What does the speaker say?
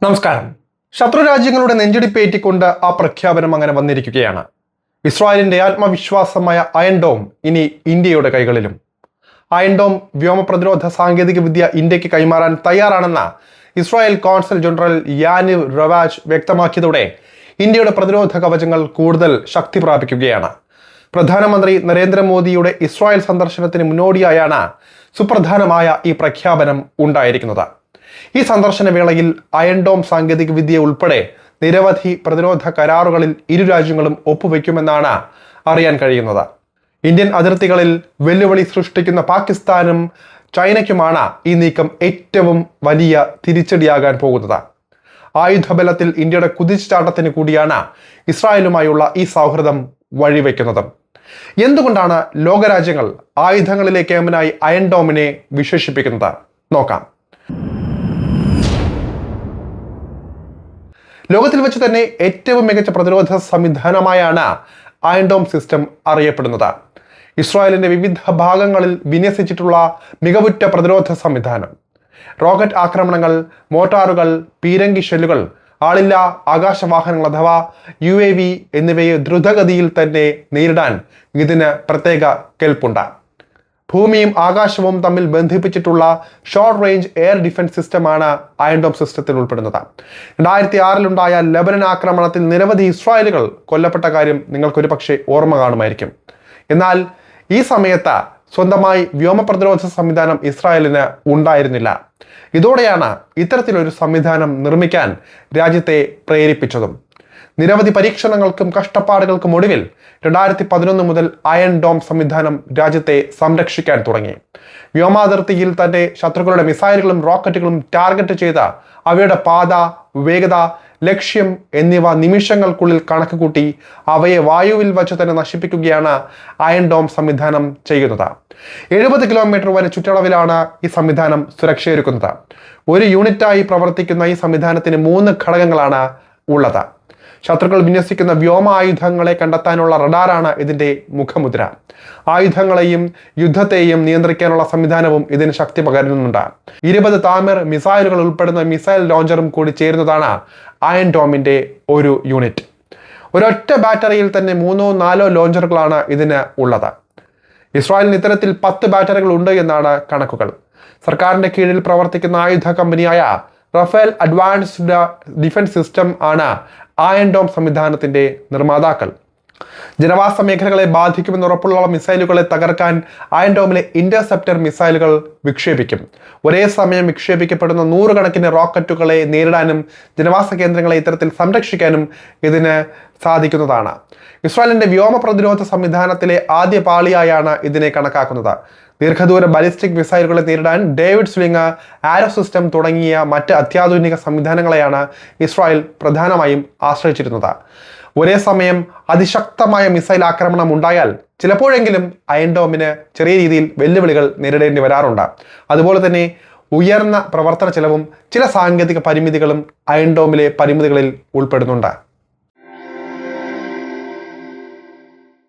നമസ്കാരം. ശത്രുരാജ്യങ്ങളുടെ നെഞ്ചിടിപ്പേറ്റിക്കൊണ്ട് ആ പ്രഖ്യാപനം അങ്ങനെ വന്നിരിക്കുകയാണ്. ഇസ്രായേലിന്റെ ആത്മവിശ്വാസമായ അയൺ ഡോം ഇനി ഇന്ത്യയുടെ കൈകളിലും. അയൺ ഡോം വ്യോമ പ്രതിരോധ സാങ്കേതിക വിദ്യ ഇന്ത്യക്ക് കൈമാറാൻ തയ്യാറാണെന്ന് ഇസ്രായേൽ കോൺസൽ ജനറൽ യാനിവ് റവാജ് വ്യക്തമാക്കിയതോടെ ഇന്ത്യയുടെ പ്രതിരോധ കവചങ്ങൾ കൂടുതൽ ശക്തി പ്രാപിക്കുകയാണ്. പ്രധാനമന്ത്രി നരേന്ദ്രമോദിയുടെ ഇസ്രായേൽ സന്ദർശനത്തിന് മുന്നോടിയായാണ് സുപ്രധാനമായ ഈ പ്രഖ്യാപനം ഉണ്ടായിരിക്കുന്നത്. ഈ സന്ദർശന വേളയിൽ അയൺ ഡോം സാങ്കേതിക വിദ്യ ഉൾപ്പെടെ നിരവധി പ്രതിരോധ കരാറുകളിൽ ഇരു രാജ്യങ്ങളും ഒപ്പുവെക്കുമെന്നാണ് അറിയാൻ കഴിയുന്നത്. ഇന്ത്യൻ അതിർത്തികളിൽ വെല്ലുവിളി സൃഷ്ടിക്കുന്ന പാകിസ്ഥാനും ചൈനയ്ക്കുമാണ് ഈ നീക്കം ഏറ്റവും വലിയ തിരിച്ചടിയാകാൻ പോകുന്നത്. ആയുധബലത്തിൽ ഇന്ത്യയുടെ കുതിച്ചുചാട്ടത്തിന് കൂടിയാണ് ഇസ്രായേലുമായുള്ള ഈ സൗഹൃദം വഴിവെക്കുന്നത്. എന്തുകൊണ്ടാണ് ലോകരാജ്യങ്ങൾ ആയുധങ്ങളിലെ കേമനായി അയൺ ഡോമിനെ വിശേഷിപ്പിക്കുന്നത്? നോക്കാം. ലോകത്തിൽ വെച്ച് തന്നെ ഏറ്റവും മികച്ച പ്രതിരോധ സംവിധാനമായാണ് അയൺ ഡോം സിസ്റ്റം അറിയപ്പെടുന്നത്. ഇസ്രായേലിന്റെ വിവിധ ഭാഗങ്ങളിൽ വിന്യസിച്ചിട്ടുള്ള മികവുറ്റ പ്രതിരോധ സംവിധാനം, റോക്കറ്റ് ആക്രമണങ്ങൾ, മോട്ടാറുകൾ, പീരങ്കി ഷെല്ലുകൾ, ആളില്ലാ ആകാശവാഹനങ്ങൾ അഥവാ UAV എന്നിവയെ ദ്രുതഗതിയിൽ തന്നെ നേരിടാൻ ഇതിന് പ്രത്യേക കെൽപ്പുണ്ട്. ഭൂമിയും ആകാശവും തമ്മിൽ ബന്ധിപ്പിച്ചിട്ടുള്ള ഷോർട്ട് റേഞ്ച് എയർ ഡിഫൻസ് സിസ്റ്റമാണ് അയൺ ഡോം സിസ്റ്റത്തിൽ ഉൾപ്പെടുന്നത്. 2006 ലെബനൻ ആക്രമണത്തിൽ നിരവധി ഇസ്രായേലുകൾ കൊല്ലപ്പെട്ട കാര്യം നിങ്ങൾക്കൊരു പക്ഷേ ഓർമ്മ കാണുമായിരിക്കും. എന്നാൽ ഈ സമയത്ത് സ്വന്തമായി വ്യോമ പ്രതിരോധ സംവിധാനം ഇസ്രായേലിന് ഉണ്ടായിരുന്നില്ല. ഇതോടെയാണ് ഇത്തരത്തിലൊരു സംവിധാനം നിർമ്മിക്കാൻ രാജ്യത്തെ പ്രേരിപ്പിച്ചതും. നിരവധി പരീക്ഷണങ്ങൾക്കും കഷ്ടപ്പാടുകൾക്കും ഒടുവിൽ 2011 മുതൽ അയൺ ഡോം സംവിധാനം രാജ്യത്തെ സംരക്ഷിക്കാൻ തുടങ്ങി. വ്യോമാതിർത്തിയിൽ തന്നെ ശത്രുക്കളുടെ മിസൈലുകളും റോക്കറ്റുകളും ടാർഗറ്റ് ചെയ്ത അവയുടെ പാത, വേഗത, ലക്ഷ്യം എന്നിവ നിമിഷങ്ങൾക്കുള്ളിൽ കണക്ക് കൂട്ടി അവയെ വായുവിൽ വച്ച് തന്നെ നശിപ്പിക്കുകയാണ് അയൺ ഡോം സംവിധാനം ചെയ്യുന്നത്. 70 കിലോമീറ്റർ വരെ ചുറ്റളവിലാണ് ഈ സംവിധാനം സുരക്ഷയൊരുക്കുന്നത്. ഒരു യൂണിറ്റായി പ്രവർത്തിക്കുന്ന ഈ സംവിധാനത്തിന് 3 ഘടകങ്ങളാണ് ഉള്ളത്. ശത്രുക്കൾ വിന്യസിക്കുന്ന വ്യോമ ആയുധങ്ങളെ കണ്ടെത്താനുള്ള റഡാറാണ് ഇതിന്റെ മുഖമുദ്ര. ആയുധങ്ങളെയും യുദ്ധത്തെയും നിയന്ത്രിക്കാനുള്ള സംവിധാനവും ഇതിന് ശക്തി പകരുന്നുണ്ട്. 20 താമിർ മിസൈലുകൾ ഉൾപ്പെടുന്ന മിസൈൽ ലോഞ്ചറും കൂടി ചേരുന്നതാണ് അയൺ ഡോമിന്റെ ഒരു യൂണിറ്റ്. ഒരൊറ്റ ബാറ്ററിയിൽ തന്നെ 3-4 ലോഞ്ചറുകളാണ് ഇതിന് ഉള്ളത്. ഇസ്രായേലിന് ഇത്തരത്തിൽ 10 ബാറ്ററികൾ ഉണ്ട് എന്നാണ് കണക്കുകൾ. സർക്കാരിന്റെ കീഴിൽ പ്രവർത്തിക്കുന്ന ആയുധ കമ്പനിയായ റഫേൽ അഡ്വാൻസ്ഡ് ഡിഫൻസ് സിസ്റ്റം ആണ് അയൺ ഡോം സംവിധാനത്തിന്റെ നിർമ്മാതാക്കൾ. ജനവാസ മേഖലകളെ ബാധിക്കുമെന്ന് ഉറപ്പുള്ള മിസൈലുകളെ തകർക്കാൻ അയൺ ഡോമിലെ ഇന്റർസെപ്റ്റർ മിസൈലുകൾ വിക്ഷേപിക്കും. ഒരേ സമയം വിക്ഷേപിക്കപ്പെടുന്ന 100 കണക്കിന് റോക്കറ്റുകളെ നേരിടാനും ജനവാസ കേന്ദ്രങ്ങളെ ഇത്തരത്തിൽ സംരക്ഷിക്കാനും ഇതിന് സാധിക്കുന്നതാണ്. ഇസ്രായേലിന്റെ വ്യോമ പ്രതിരോധ സംവിധാനത്തിലെ ആദ്യ പാളിയായാണ് ഇതിനെ കണക്കാക്കുന്നത്. ദീർഘദൂര ബാലിസ്റ്റിക് മിസൈലുകളെ നേരിടാൻ ഡേവിഡ് സ്ലിംഗ്, ആരോ സിസ്റ്റം തുടങ്ങിയ മറ്റ് അത്യാധുനിക സംവിധാനങ്ങളെയാണ് ഇസ്രായേൽ പ്രധാനമായും ആശ്രയിച്ചിരുന്നത്. ഒരേ സമയം അതിശക്തമായ മിസൈൽ ആക്രമണം ഉണ്ടായാൽ ചിലപ്പോഴെങ്കിലും അയൺ ഡോമിന് ചെറിയ രീതിയിൽ വെല്ലുവിളികൾ നേരിടേണ്ടി വരാറുണ്ട്. അതുപോലെ തന്നെ ഉയർന്ന പ്രവർത്തന ചെലവും ചില സാങ്കേതിക പരിമിതികളും അയൺ ഡോമിലെ പരിമിതികളിൽ ഉൾപ്പെടുന്നുണ്ട്.